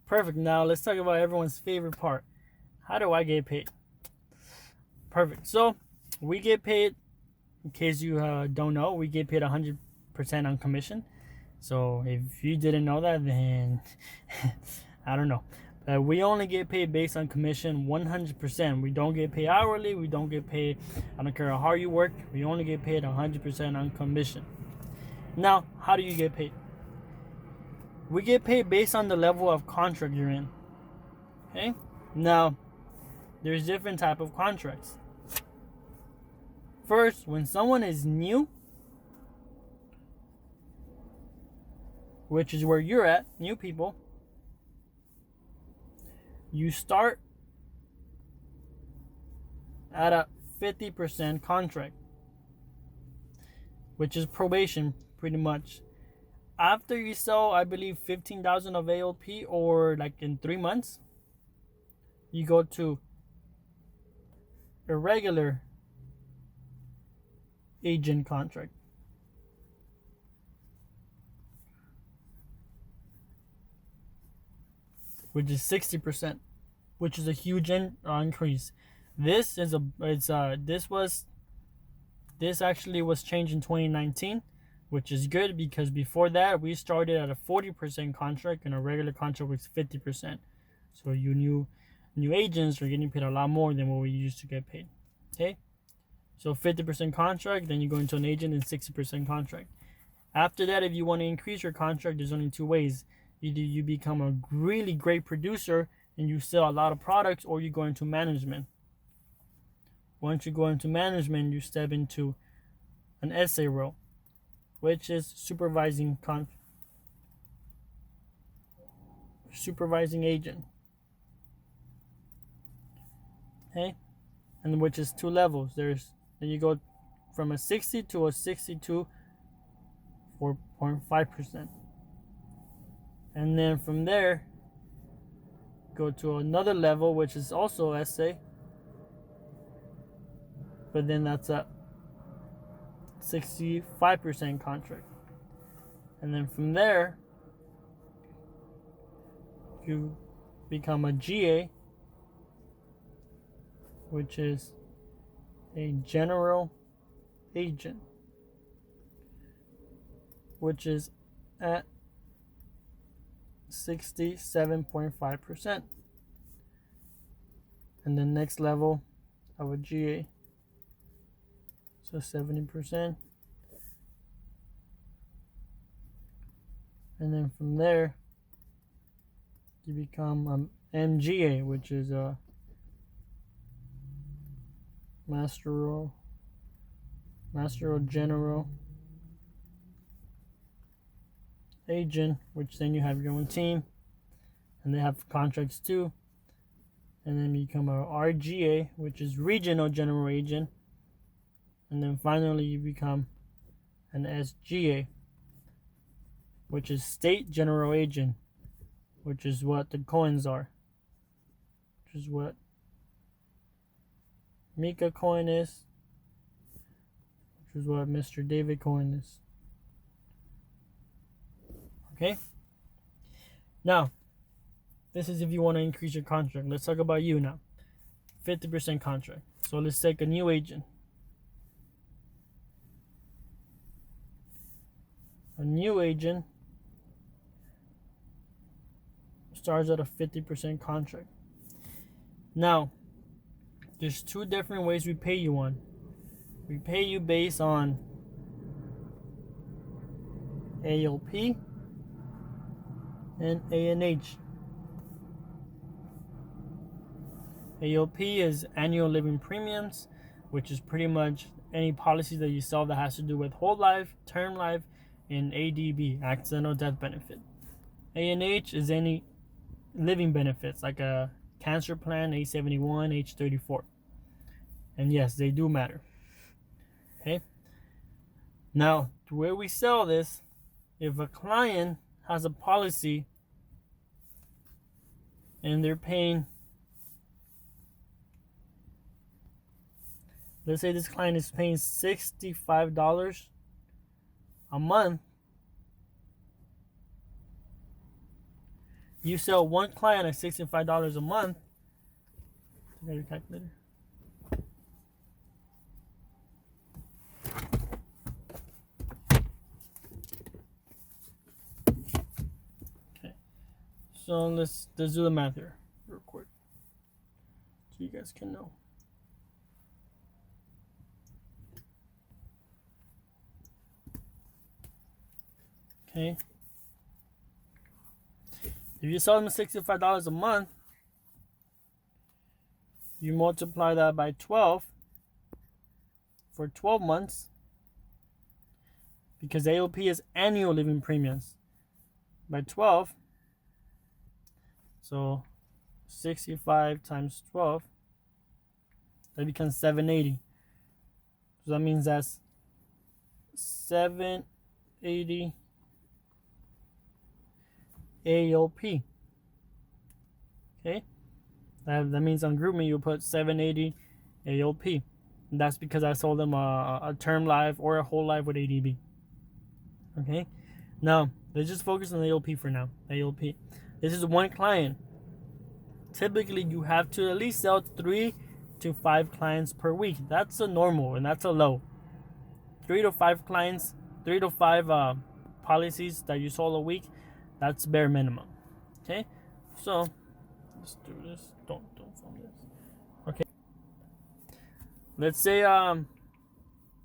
Perfect. Now let's talk about everyone's favorite part. How do I get paid? Perfect. So we get paid, in case you don't know, we get paid 100% on commission. So if you didn't know that, then I don't know. But we only get paid based on commission 100%. We don't get paid hourly. We don't get paid, I don't care how hard you work. We only get paid 100% on commission. Now, how do you get paid? We get paid based on the level of contract you're in. Okay? Now, there's different type of contracts. First, when someone is new, which is where you're at, new people, you start at a 50% contract, which is probation pretty much. After you sell, I believe 15,000 of ALP, or like in 3 months, you go to a regular agent contract, which is 60%, which is a huge increase. This actually was changed in 2019, which is good, because before that we started at a 40% contract and a regular contract was 50%. So you new agents are getting paid a lot more than what we used to get paid. Okay, so 50% contract, then you go into an agent, and 60% contract. After that, if you want to increase your contract, there's only two ways. Either you become a really great producer and you sell a lot of products, or you go into management. Once you go into management, you step into an SA role, which is supervising agent. Okay, and which is 2 levels. Then you go from a 60 to a 62, 4.5%, and then from there go to another level, which is also SA, but then that's a 65% contract. And then from there you become a GA, which is a general agent, which is at 67.5%. And the next level of a GA, so 70%. And then from there you become an MGA, which is a Master General Agent, which then you have your own team and they have contracts too. And then you become a RGA, which is Regional General Agent. And then finally you become an SGA, which is State General Agent, which is what the Cohens are, which is what Mika Cohen is, which is what Mr. David Cohen is. Okay? Now, this is if you want to increase your contract. Let's talk about you now. 50% contract. So let's take a new agent. A new agent starts at a 50% contract. Now, there's 2 different ways we pay you on. We pay you based on ALP and ANH. ALP is annual living premiums, which is pretty much any policy that you sell that has to do with whole life, term life, and ADB, accidental death benefit. ANH is any living benefits, like a cancer plan, age 71, age 34. And yes, they do matter. Okay? Now, the way we sell this, if a client has a policy and they're paying, let's say this client is paying $65 a month, you sell one client at $65 a month. You got your calculator? Okay. So let's do the math here real quick, so you guys can know. Okay. If you sell them $65 a month, you multiply that by 12 for 12 months, because AOP is annual living premiums, by 12. So 65 times 12, that becomes 780. So that means that's 780 AOP. Okay, that means on GroupMe you put 780 AOP. And that's because I sold them a term life or a whole life with ADB. Okay, now let's just focus on AOP for now. AOP. This is one client. Typically, you have to at least sell 3 to 5 clients per week. That's a normal and that's a low. 3 to 5 clients, 3 to 5 policies that you sold a week. That's bare minimum. Okay, so let's do this. Don't film this. Okay, let's say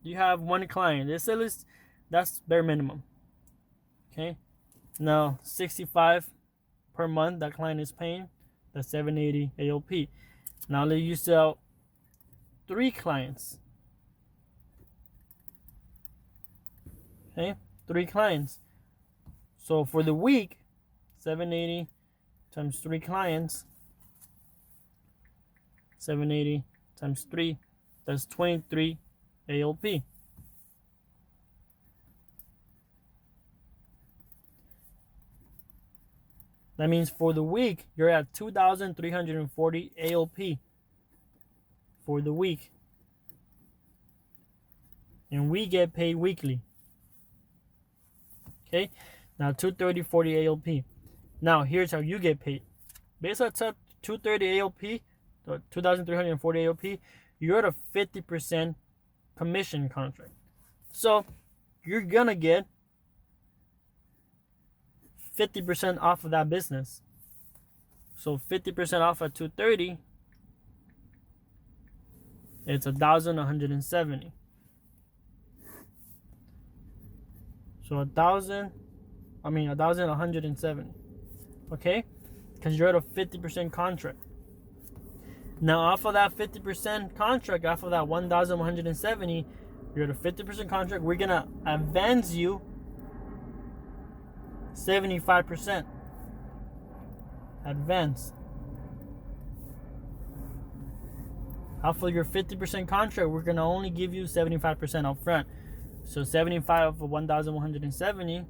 you have one client. That's bare minimum. Okay, now 65 per month that client is paying. That's 780 AOP. Now let you sell 3 clients. Okay, 3 clients. So for the week, 780 times 3 clients, 780 times 3, that's 23 AOP. That means for the week, you're at 2,340 AOP for the week. And we get paid weekly. Okay? Now 230.40 AOP. Now here's how you get paid. Based on 230 AOP, 2,340 AOP, you're at a 50% commission contract. So you're gonna get 50% off of that business. So 50% off at 230, it's 1,170. So 1,170. Okay? Because you're at a 50% contract. Now off of that 50% contract, off of that 1,170, you're at a 50% contract. We're gonna advance you 75%. Advance. Off of your 50% contract, we're gonna only give you 75% up front. So 75 for 1,170,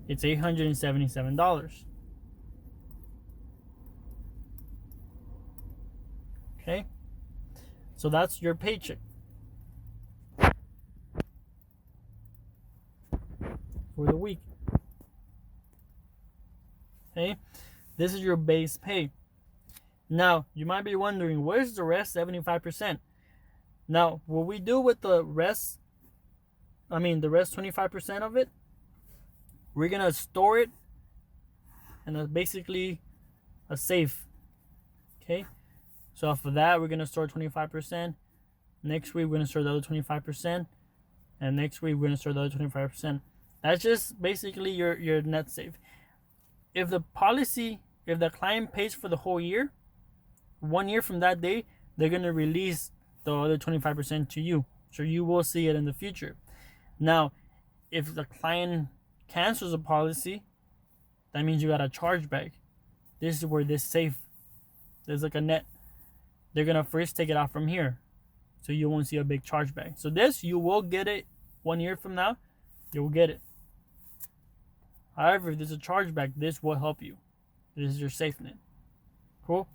it's $877. Okay? So that's your paycheck for the week. Okay? This is your base pay. Now, you might be wondering, where's the rest 75%? Now, what we do with the rest 25% of it, we're going to store it in basically a safe. Okay? So off of that, we're going to store 25%. Next week, we're going to store the other 25%. And next week, we're going to store the other 25%. That's just basically your net save. If the client pays for the whole year, 1 year from that day, they're going to release the other 25% to you. So you will see it in the future. Now, if the client cancels a policy, that means you got a chargeback. This is where this safe, there's like a net. They're going to first take it out from here. So you won't see a big chargeback. So this, you will get it 1 year from now. You will get it. However, if there's a chargeback, this will help you. This is your safe net. Cool?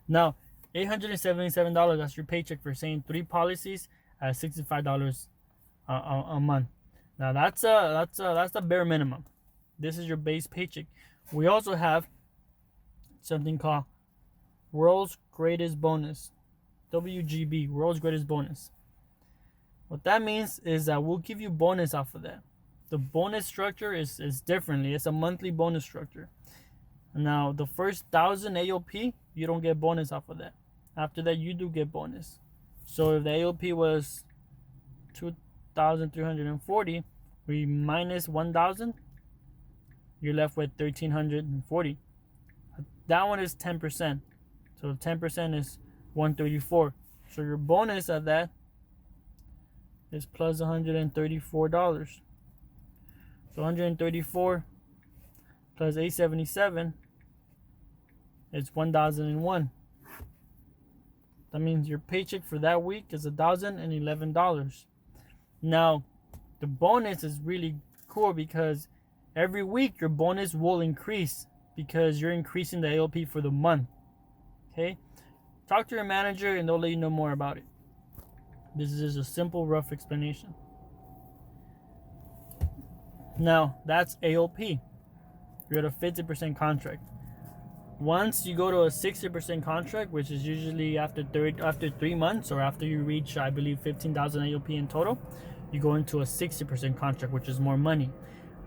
Now, $877, that's your paycheck for saying 3 policies at $65 a month. Now that's the bare minimum. This is your base paycheck. We also have something called World's Greatest Bonus, WGB, World's Greatest Bonus. What that means is that we'll give you bonus off of that. The bonus structure is differently. It's a monthly bonus structure. Now, the first 1,000 AOP, you don't get bonus off of that. After that, you do get bonus. So if the AOP was 2,340, we minus 1,000, you're left with 1,340. That one is 10%. So 10% is 134. So your bonus at that is plus $134. So 134 plus 877 is 1,001. That means your paycheck for that week is $1,011. Now, the bonus is really cool because every week your bonus will increase because you're increasing the AOP for the month. Okay? Talk to your manager and they'll let you know more about it. This is just a simple, rough explanation. Now, that's AOP. You're at a 50% contract. Once you go to a 60% contract, which is usually after 3 months or after you reach, I believe, 15,000 AOP in total, you go into a 60% contract, which is more money.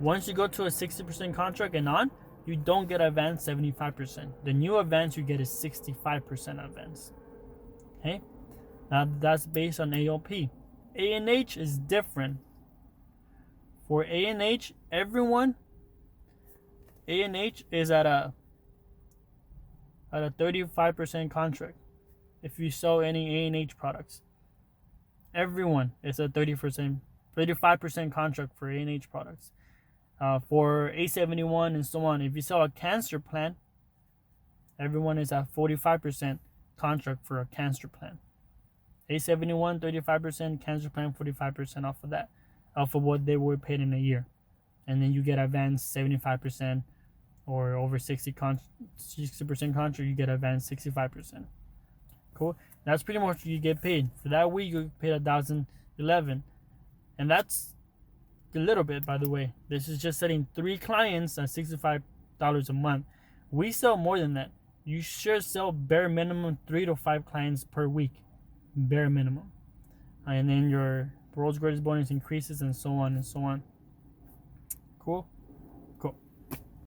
Once you go to a 60% contract and on, you don't get advance 75%. The new advance you get is 65% advance. Okay? Now that's based on AOP. A&H is different. For A&H, everyone, A&H is at a 35% contract. If you sell any A&H products, everyone is a 35% contract for A&H products. For A71 and so on, if you sell a cancer plan, everyone is at 45% contract for a cancer plan. A71, 35%, cancer plan, 45% off of that, off of what they were paid in a year. And then you get advanced 75%, or over 60% contract, you get advanced 65%. Cool. That's pretty much what you get paid. For that week, you get paid 1,011. And that's a little bit, by the way. This is just setting 3 clients at $65 a month. We sell more than that. You should sell bare minimum 3 to 5 clients per week. Bare minimum. And then your World's Greatest Bonus increases and so on and so on. Cool.